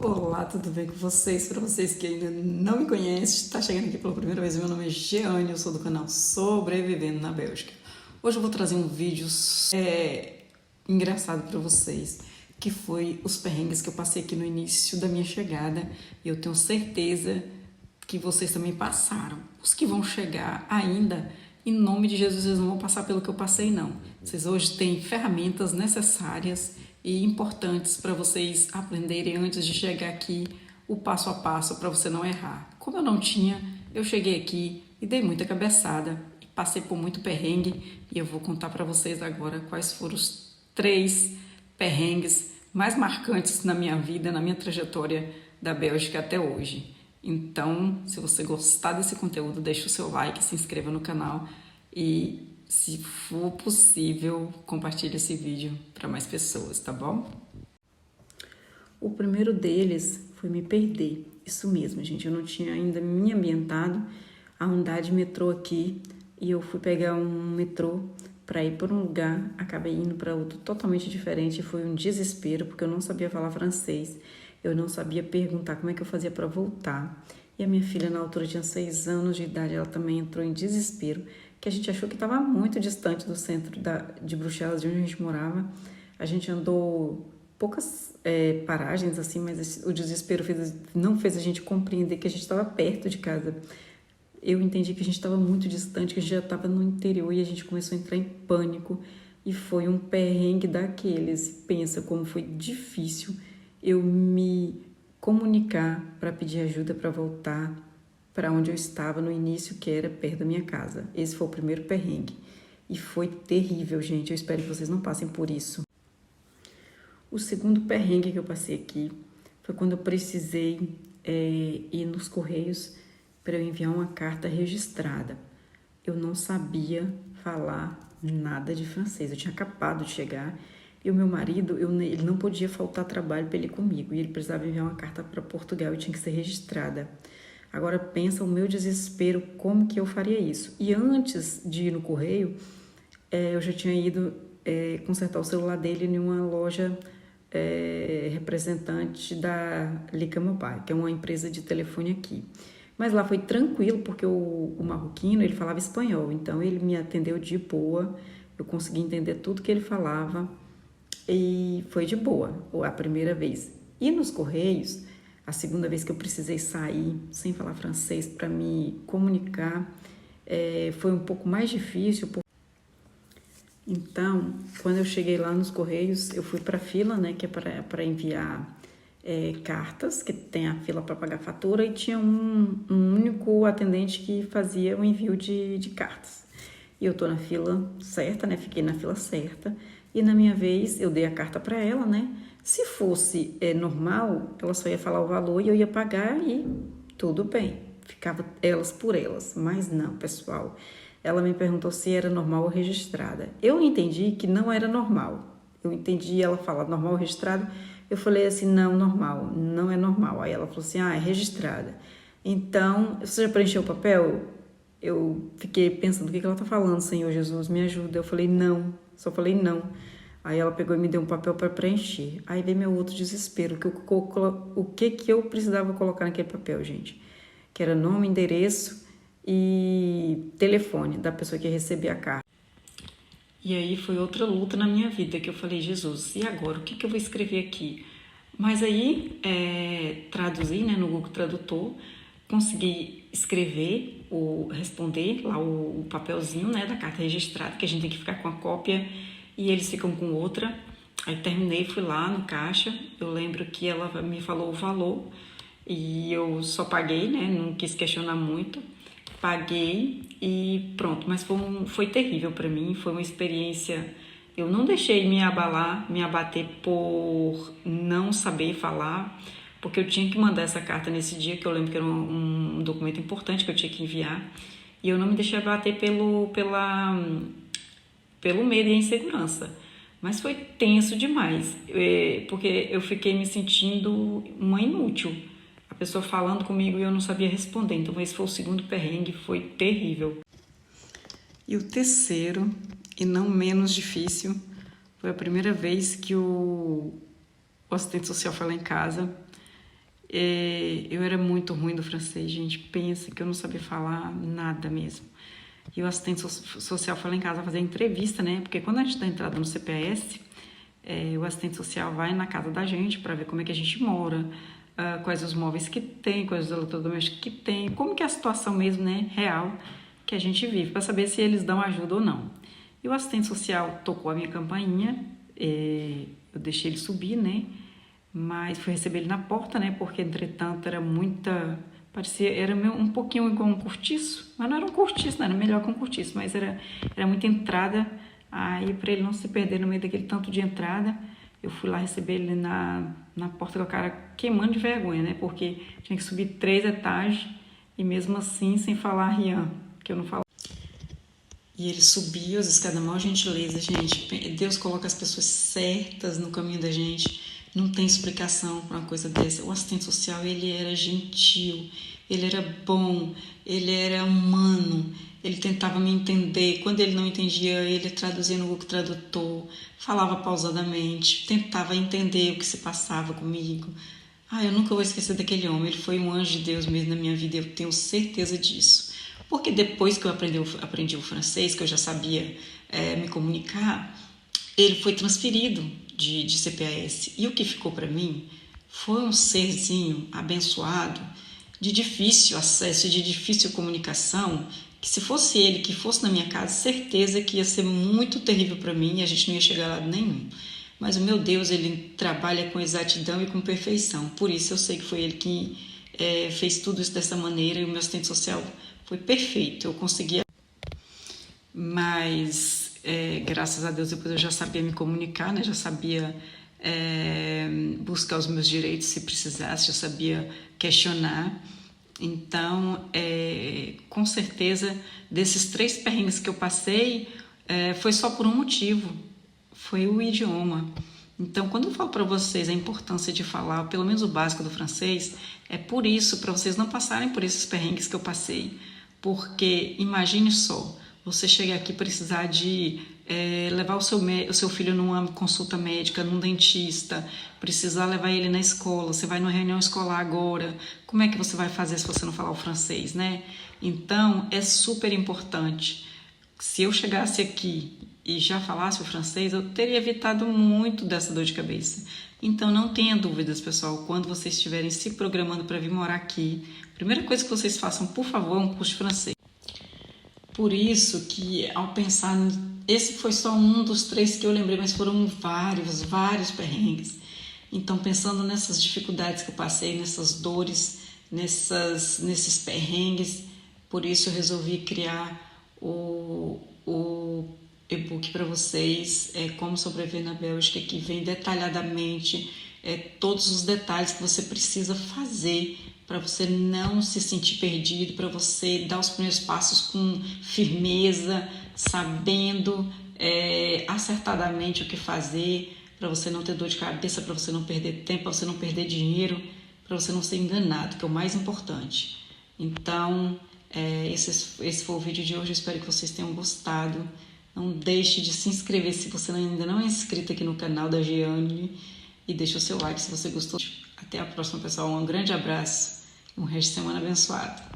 Olá, tudo bem com vocês? Para vocês que ainda não me conhecem, está chegando aqui pela primeira vez, meu nome é Jeane, eu sou do canal Sobrevivendo na Bélgica. Hoje eu vou trazer um vídeo engraçado para vocês, que foi os perrengues que eu passei aqui no início da minha chegada, e eu tenho certeza que vocês também passaram. Os que vão chegar ainda, em nome de Jesus, vocês não vão passar pelo que eu passei, não. Vocês hoje têm ferramentas necessárias e importantes para vocês aprenderem antes de chegar aqui, o passo a passo para você não errar. Como eu não tinha, eu cheguei aqui e dei muita cabeçada, passei por muito perrengue, e eu vou contar para vocês agora quais foram os 3 perrengues mais marcantes na minha vida, na minha trajetória da Bélgica até hoje. Então, se você gostar desse conteúdo, deixa o seu like, se inscreva no canal e, se for possível, compartilhe esse vídeo para mais pessoas, tá bom? O primeiro deles foi me perder. Isso mesmo, gente. Eu não tinha ainda me ambientado a andar de metrô aqui e eu fui pegar um metrô para ir por um lugar, acabei indo para outro totalmente diferente. Foi um desespero porque eu não sabia falar francês, eu não sabia perguntar como é que eu fazia para voltar. E a minha filha, na altura, tinha 6 anos de idade, ela também entrou em desespero, que a gente achou que estava muito distante do centro de Bruxelas, de onde a gente morava. A gente andou poucas paragens, assim, mas o desespero não fez a gente compreender que a gente estava perto de casa. Eu entendi que a gente estava muito distante, que a gente já estava no interior, e a gente começou a entrar em pânico. E foi um perrengue daqueles. Pensa como foi difícil eu me comunicar para pedir ajuda para voltar para onde eu estava no início, que era perto da minha casa. Esse foi o primeiro perrengue. E foi terrível, gente. Eu espero que vocês não passem por isso. O segundo perrengue que eu passei aqui foi quando eu precisei ir nos Correios para eu enviar uma carta registrada. Eu não sabia falar nada de francês. Eu tinha acabado de chegar e o meu marido, ele não podia faltar trabalho para ele ir comigo. E ele precisava enviar uma carta para Portugal e tinha que ser registrada. Agora pensa o meu desespero, como que eu faria isso. E antes de ir no correio, eu já tinha ido consertar o celular dele em uma loja representante da Lica Mobile, que é uma empresa de telefone aqui. Mas lá foi tranquilo, porque o marroquino, ele falava espanhol, então ele me atendeu de boa, eu consegui entender tudo que ele falava e foi de boa a primeira vez. E nos Correios, a segunda vez que eu precisei sair sem falar francês para me comunicar, foi um pouco mais difícil. Então, quando eu cheguei lá nos Correios, eu fui para a fila, né, que é para enviar cartas, que tem a fila para pagar fatura, e tinha um único atendente que fazia o envio de cartas. E eu tô na fila certa, né, fiquei na fila certa, e na minha vez eu dei a carta para ela, né. Se fosse normal, ela só ia falar o valor e eu ia pagar e tudo bem, ficava elas por elas. Mas não, pessoal, ela me perguntou se era normal ou registrada. Eu entendi que não era normal. Eu entendi ela falar normal ou registrada. Eu falei assim, não, normal, não é normal. Aí ela falou assim, é registrada. Então, você já preencheu o papel? Eu fiquei pensando, o que ela tá falando, Senhor Jesus, me ajuda. Eu falei, não, só falei não. Aí ela pegou e me deu um papel para preencher. Aí veio meu outro desespero, o que eu precisava colocar naquele papel, gente? Que era nome, endereço e telefone da pessoa que ia receber a carta. E aí foi outra luta na minha vida, que eu falei, Jesus, e agora? O que eu vou escrever aqui? Mas aí, traduzi, né, no Google Tradutor, consegui escrever, responder lá o papelzinho, né, da carta registrada, que a gente tem que ficar com a cópia e eles ficam com outra. Aí terminei, fui lá no caixa, eu lembro que ela me falou o valor e eu só paguei, né, não quis questionar muito, paguei e pronto. Mas foi terrível para mim, foi uma experiência, eu não deixei me abater por não saber falar, porque eu tinha que mandar essa carta nesse dia, que eu lembro que era um documento importante que eu tinha que enviar, e eu não me deixei abater pelo medo e a insegurança. Mas foi tenso demais, porque eu fiquei me sentindo uma inútil. A pessoa falando comigo e eu não sabia responder. Então esse foi o segundo perrengue, foi terrível. E o terceiro, e não menos difícil, foi a primeira vez que o assistente social foi lá em casa Eu era muito ruim do francês, gente. Pensa que eu não sabia falar nada mesmo. E o assistente social foi lá em casa fazer entrevista, né? Porque quando a gente dá entrada no CPS, o assistente social vai na casa da gente para ver como é que a gente mora, quais os móveis que tem, quais os eletrodomésticos que tem, como que é a situação mesmo, né, real que a gente vive, para saber se eles dão ajuda ou não. E o assistente social tocou a minha campainha, eu deixei ele subir, né? Mas fui receber ele na porta, né? Porque, entretanto, era muita... Parecia... Era um pouquinho igual um cortiço. Mas não era um cortiço, não. Era melhor que um cortiço. Mas era muita entrada. Aí, para ele não se perder no meio daquele tanto de entrada, eu fui lá receber ele na porta com a cara queimando de vergonha, né? Porque tinha que subir 3 etagens e mesmo assim sem falar Rian, que eu não falo. E ele subiu as escadas, maior gentileza, gente. Deus coloca as pessoas certas no caminho da gente. Não tem explicação para uma coisa dessa. O assistente social, ele era gentil, ele era bom, ele era humano, ele tentava me entender. Quando ele não entendia, ele traduzia no Google Tradutor, falava pausadamente, tentava entender o que se passava comigo. Eu nunca vou esquecer daquele homem. Ele foi um anjo de Deus mesmo na minha vida, eu tenho certeza disso. Porque depois que eu aprendi o francês, que eu já sabia me comunicar, ele foi transferido de CPAS. E o que ficou para mim foi um serzinho abençoado, de difícil acesso, de difícil comunicação, que se fosse ele que fosse na minha casa, certeza que ia ser muito terrível para mim e a gente não ia chegar a lado nenhum. Mas o meu Deus, ele trabalha com exatidão e com perfeição. Por isso eu sei que foi ele que fez tudo isso dessa maneira e o meu assistente social foi perfeito. Eu conseguia... Mas, graças a Deus, depois eu já sabia me comunicar, né? Já sabia buscar os meus direitos se precisasse, já sabia questionar. Então, com certeza, desses 3 perrengues que eu passei, foi só por um motivo, foi o idioma. Então, quando eu falo para vocês a importância de falar pelo menos o básico do francês, é por isso, para vocês não passarem por esses perrengues que eu passei. Porque, imagine só, você chega aqui e precisar de levar o seu filho numa consulta médica, num dentista, precisar levar ele na escola, você vai numa reunião escolar agora, como é que você vai fazer se você não falar o francês, né? Então, é super importante. Se eu chegasse aqui e já falasse o francês, eu teria evitado muito dessa dor de cabeça. Então, não tenha dúvidas, pessoal, quando vocês estiverem se programando para vir morar aqui, a primeira coisa que vocês façam, por favor, é um curso de francês. Por isso que, ao pensar, esse foi só um dos 3 que eu lembrei, mas foram vários perrengues. Então, pensando nessas dificuldades que eu passei, nessas dores, nesses perrengues, por isso eu resolvi criar o e-book para vocês, Como Sobreviver na Bélgica, que vem detalhadamente todos os detalhes que você precisa fazer para você não se sentir perdido, para você dar os primeiros passos com firmeza, sabendo acertadamente o que fazer, para você não ter dor de cabeça, para você não perder tempo, para você não perder dinheiro, para você não ser enganado, que é o mais importante. Então, esse foi o vídeo de hoje, eu espero que vocês tenham gostado. Não deixe de se inscrever se você ainda não é inscrito aqui no canal da Giane e deixe o seu like se você gostou. Até a próxima, pessoal. Um grande abraço e um resto de semana abençoado.